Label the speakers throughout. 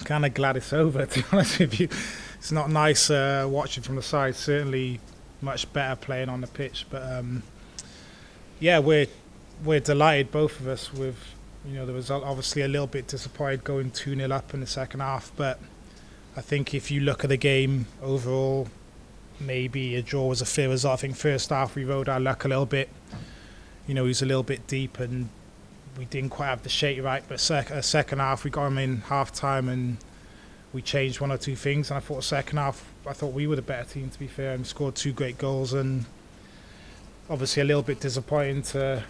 Speaker 1: kind of glad it's over, to be honest with you. It's not nice watching from the side. Certainly much better playing on the pitch. But yeah, we're delighted, both of us, with the result. Obviously a little bit disappointed going 2-0 up in the second half. But I think if you look at the game overall, maybe a draw was a fair result. I think first half we rode our luck a little bit. He was a little bit deep and we didn't quite have the shape right. But second half we got him in half time and we changed one or two things. And I thought second half, I thought we were the better team, to be fair, and scored 2 great goals. And obviously a little bit disappointing to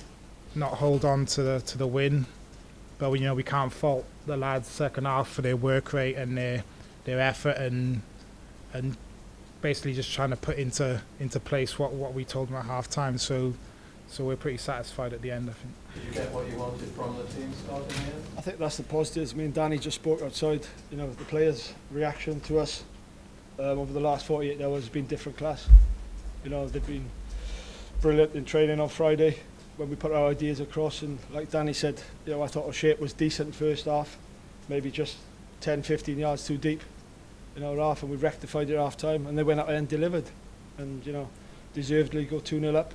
Speaker 1: not hold on to the win. But we can't fault the lads second half for their work rate and their effort and basically just trying to put into place what we told them at half time. So we're pretty satisfied at the end, I think.
Speaker 2: Did you get what you wanted from the team starting here?
Speaker 3: I think that's the positives. Me and Danny just spoke outside. The players' reaction to us over the last 48 hours has been different class. They've been brilliant in training on Friday when we put our ideas across, and like Danny said, I thought our shape was decent first half, maybe just 10-15 yards too deep in our half, and we rectified it at half time, and they went out and delivered, and deservedly go 2-0 up.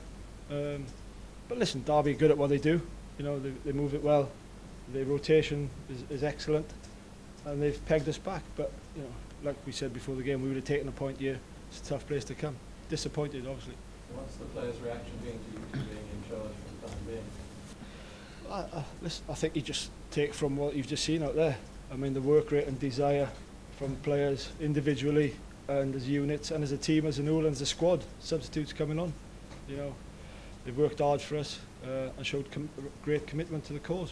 Speaker 3: But listen, Derby are good at what they do. They move it well. Their rotation is excellent, and they've pegged us back. But like we said before the game, we would have taken a point here. It's a tough place to come. Disappointed, obviously.
Speaker 2: What's the players' reaction been to you two being in charge for the time being?
Speaker 3: Listen, I think you just take from what you've just seen out there. I mean, the work rate and desire from players individually and as units and as a team, as a whole, and as a squad. Substitutes coming on. They've worked hard for us and showed great commitment to the cause.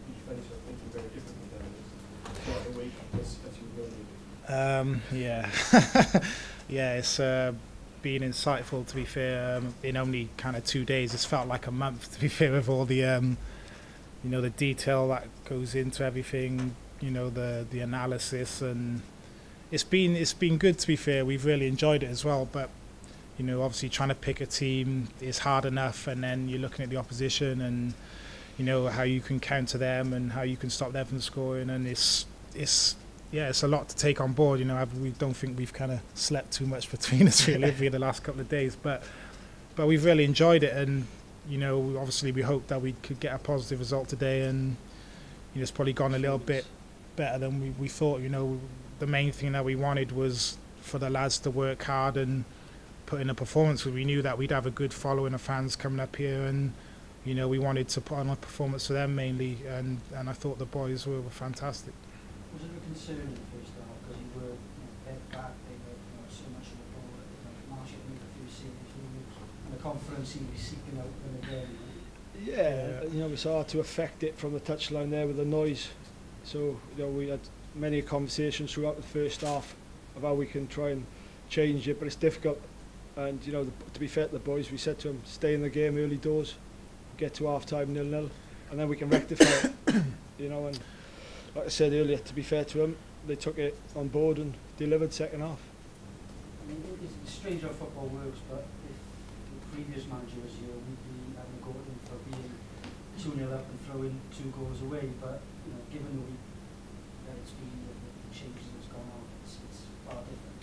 Speaker 2: You finish up thinking very differently than throughout the week as you really do.
Speaker 1: Yeah. Yeah, it's been insightful, to be fair. In only kind of 2 days, it's felt like a month, to be fair, with all the the detail that goes into everything, the analysis, and it's been good, to be fair. We've really enjoyed it as well, but obviously trying to pick a team is hard enough, and then you're looking at the opposition and how you can counter them and how you can stop them from scoring, and it's a lot to take on board. We don't think we've kind of slept too much between us really over the last couple of days, but we've really enjoyed it, and obviously we hope that we could get a positive result today, and it's probably gone a little bit better than we thought. The main thing that we wanted was for the lads to work hard and put in a performance. We knew that we'd have a good following of fans coming up here, and we wanted to put on a performance for them mainly, and I thought the boys were fantastic.
Speaker 4: Was it a concern in the first half because you were head back, they were so much of the ball, Marshall made a few saves, and the conference he was seeking out them again?
Speaker 3: Yeah, we saw to affect it from the touchline there with the noise. So we had many conversations throughout the first half of how we can try and change it, but it's difficult. And to be fair to the boys, we said to them, stay in the game early doors, get to half time 0-0, and then we can rectify it. And like I said earlier, to be fair to them, they took it on board and delivered second half.
Speaker 4: I mean, it's strange how football works, but if the previous manager was here, we'd be having a go at him for being 2-0 up and throwing 2 goals away. But given the week that it's been, the changes that's gone on, it's far different,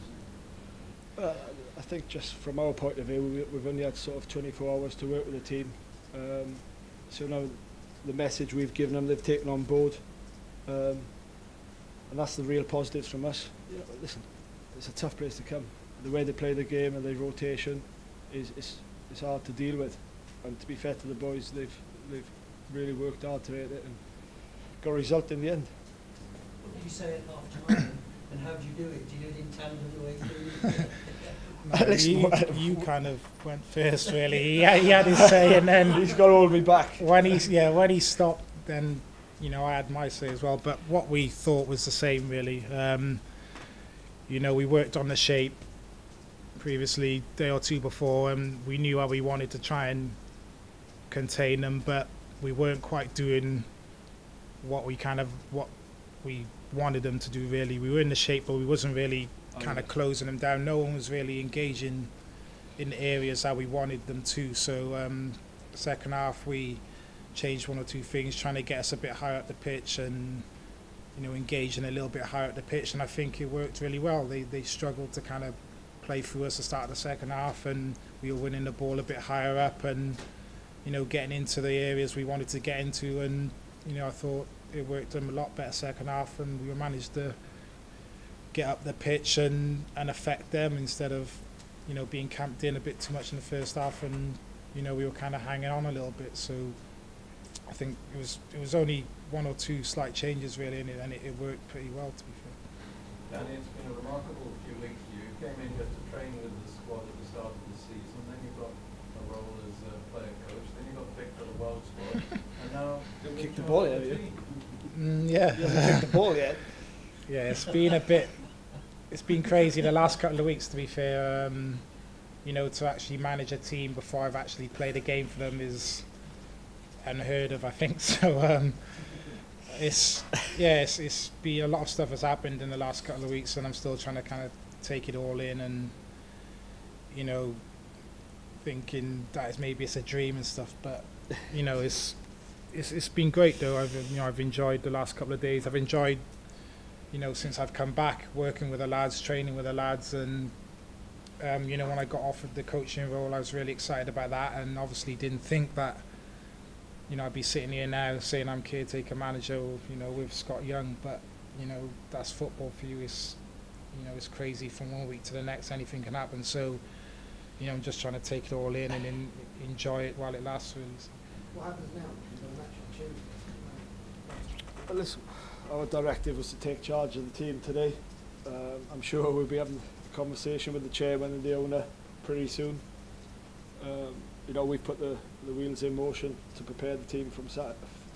Speaker 4: isn't it?
Speaker 3: I think just from our point of view, we've only had sort of 24 hours to work with the team. So now the message we've given them, they've taken on board. And that's the real positives from us. Listen, it's a tough place to come. The way they play the game and their rotation is hard to deal with. And to be fair to the boys, they've really worked hard to it and got a result in the end.
Speaker 5: What did you say at half time, and how did you do it? Did you do it in tandem the way through?
Speaker 1: You kind of went first, really. He had his say, and then
Speaker 3: he's got to hold me back.
Speaker 1: When he stopped, then I had my say as well. But what we thought was the same, really. We worked on the shape previously, day or two before, and we knew how we wanted to try and contain them, but we weren't quite doing what we wanted them to do, really. We were in the shape, but we wasn't really kind of closing them down. No one was really engaging in the areas that we wanted them to. So second half we changed one or two things, trying to get us a bit higher up the pitch, and you know, engaging a little bit higher at the pitch, and I think it worked really well. They struggled to kind of play through us to start the second half, and we were winning the ball a bit higher up and, you know, getting into the areas we wanted to get into, and, you know, I thought it worked them a lot better second half, and we managed to get up the pitch and affect them instead of, you know, being camped in a bit too much in the first half, and, you know, we were kind of hanging on a little bit. So I think it was only one or two slight changes really, and it worked pretty well, to be fair.
Speaker 6: Danny, it's been a remarkable few weeks for you. You came in just to train with the squad at the start of the season, then you got a role as a player coach, then you got picked for the world squad, and now
Speaker 3: you kicked the ball yet, have you?
Speaker 1: Yeah.
Speaker 3: You haven't kicked the ball yet.
Speaker 1: Yeah, it's been crazy the last couple of weeks, to be fair. You know, to actually manage a team before I've actually played a game for them is unheard of, I think. So it's been a lot of stuff has happened in the last couple of weeks, and I'm still trying to kind of take it all in, and, you know, thinking that maybe it's a dream and stuff. But, you know, it's been great though. I've enjoyed the last couple of days. I've enjoyed, you know, since I've come back, working with the lads, training with the lads, and you know, when I got offered the coaching role, I was really excited about that, and obviously didn't think that, you know, I'd be sitting here now saying I'm caretaker manager, you know, with Scott Young. But, you know, that's football for you. It's, you know, it's crazy from one week to the next. Anything can happen. So, you know, I'm just trying to take it all in and enjoy it while it lasts, really.
Speaker 5: What happens now? You've got a match on Tuesday.
Speaker 3: Well, listen, our directive was to take charge of the team today. I'm sure we'll be having a conversation with the chairman and the owner pretty soon. You know, we've put the wheels in motion to prepare the team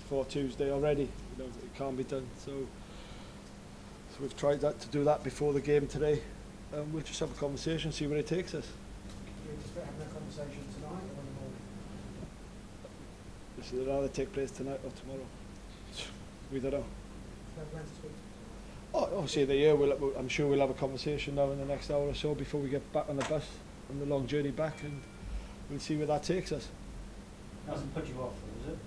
Speaker 3: for Tuesday already. You know, it can't be done. So we've tried to do that before the game today. We'll just have a conversation, see where it takes us.
Speaker 5: Do you expect having a conversation tonight or in the morning?
Speaker 3: This will either take place tonight or tomorrow. We don't know.
Speaker 5: No plans to speak?
Speaker 3: Obviously the year, I'm sure we'll have a conversation now in the next hour or so before we get back on the bus on the long journey back, and we'll see where that takes us.
Speaker 4: Hasn't put you off, though, is it?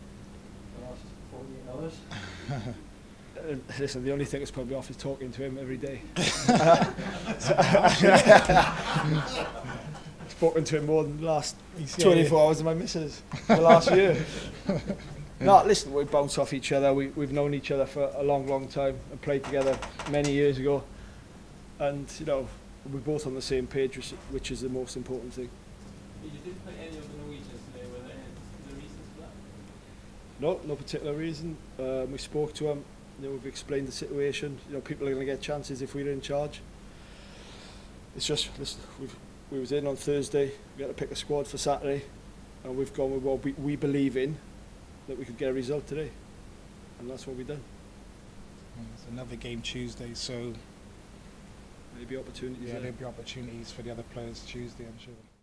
Speaker 4: The last 48 hours?
Speaker 3: Listen, the only thing that's probably off is talking to him every day. Spoken to him more than the last 24 hours of my missus the last year. No, listen, we bounce off each other. We've known each other for a long, long time and played together many years ago. And, you know, we're both on the same page, which is the most important thing.
Speaker 6: You didn't play any of the Norwegians today, were there any reasons for that?
Speaker 3: No particular reason. We spoke to them. You know, we've explained the situation. You know, people are going to get chances if we're in charge. It's just, listen, we was in on Thursday. We had to pick a squad for Saturday, and we've gone with what we believe in, that we could get a result today, and that's what we've done.
Speaker 1: There's another game Tuesday, so
Speaker 3: Maybe opportunities.
Speaker 1: yeah, there'll be opportunities for the other players Tuesday, I'm sure.